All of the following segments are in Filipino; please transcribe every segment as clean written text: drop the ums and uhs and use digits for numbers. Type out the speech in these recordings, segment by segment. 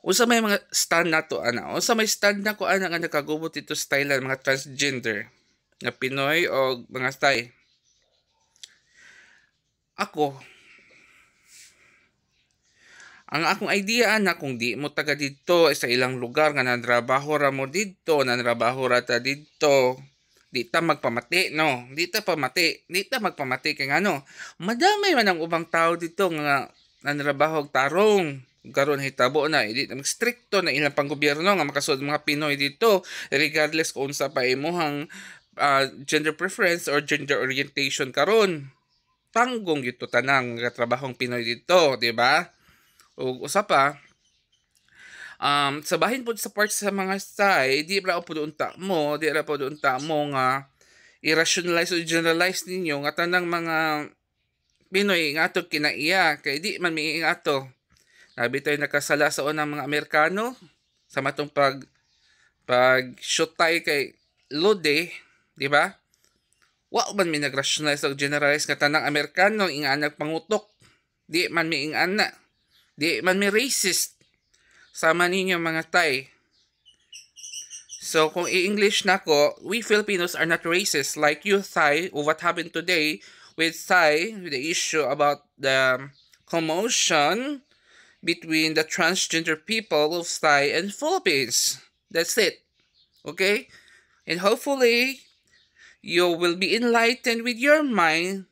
Usa may mga stand na to ana. Usa may stand na ko ana nga nakagubot ito style mga transgender nga Pinoy o mga Thai. Ako, ang akong idea na kung di mo taga dito sa ilang lugar nga nanrabaho ra mo dito, nanrabaho ra ta dito, di ta magpamati, no? Di ta magpamati kay ano, madamay man ang ubang tao dito nga nanrabaho og tarong. Karon hitabo na di na stricto na ilang panggobyerno nga makasud mga Pinoy dito regardless kung unsa pa imuhang gender preference or gender orientation karon. Tanggong gito tanang nga trabahong Pinoy dito, di ba? O usa pa, sa bahin po sa part sa mga Thai, di ra po unta mo, nga i-rationalize o generalize ninyo nga tanang mga Pinoy nga ato kinaiya kay di man mi ato. Labi tayo nakasala sa unang mga Amerikano sa matong pag shoot tayo kay Lode, di ba? Wa man mi nag-rationalize o generalize nga tanang Amerikano inga nagpangutok. Di man mi ingana. Di man mi racist. Sama ninyo mga Thai. So kung i-English na ko, we Filipinos are not racist like you Thai or what happened today with Thai, with the issue about the commotion between the transgender people of Thai and Philippines. That's it. Okay? And hopefully, you will be enlightened with your mind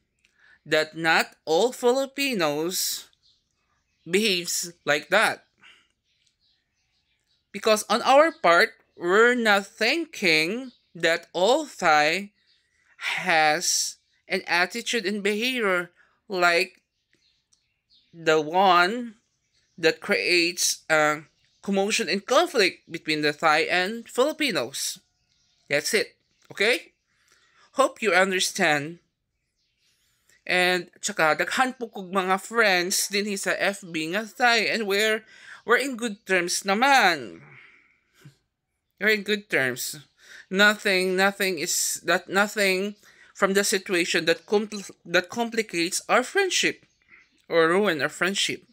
that not all Filipinos behaves like that. Because on our part, we're not thinking that all Thai has an attitude and behavior like the one that creates commotion and conflict between the Thai and Filipinos. That's it. Okay? Hope you understand. And tsaka daghan po kog mga friends din sa FB nga Thai and we're in good terms naman. We're in good terms. Nothing from the situation that complicates our friendship or ruin our friendship.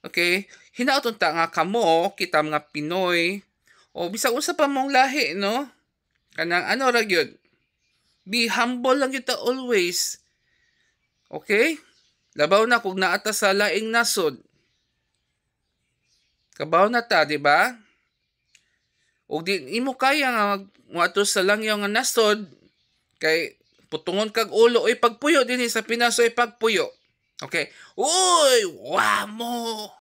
Okay? Hinaoton ta nga kamo, kita mga Pinoy, o bisag usa pa mong lahi, no? Kanang ano ra gyud? Be humble lang kita always. Okay? Labaw na kung naata sa laing nasod. Kabaw na ta, di ba? O di imo kaya nga moadto sa langyaw nga nasod kay putungon kag ulo oy pagpuyo dinhi sa Pinas oy pagpuyo. Okay? Uy, wa mo.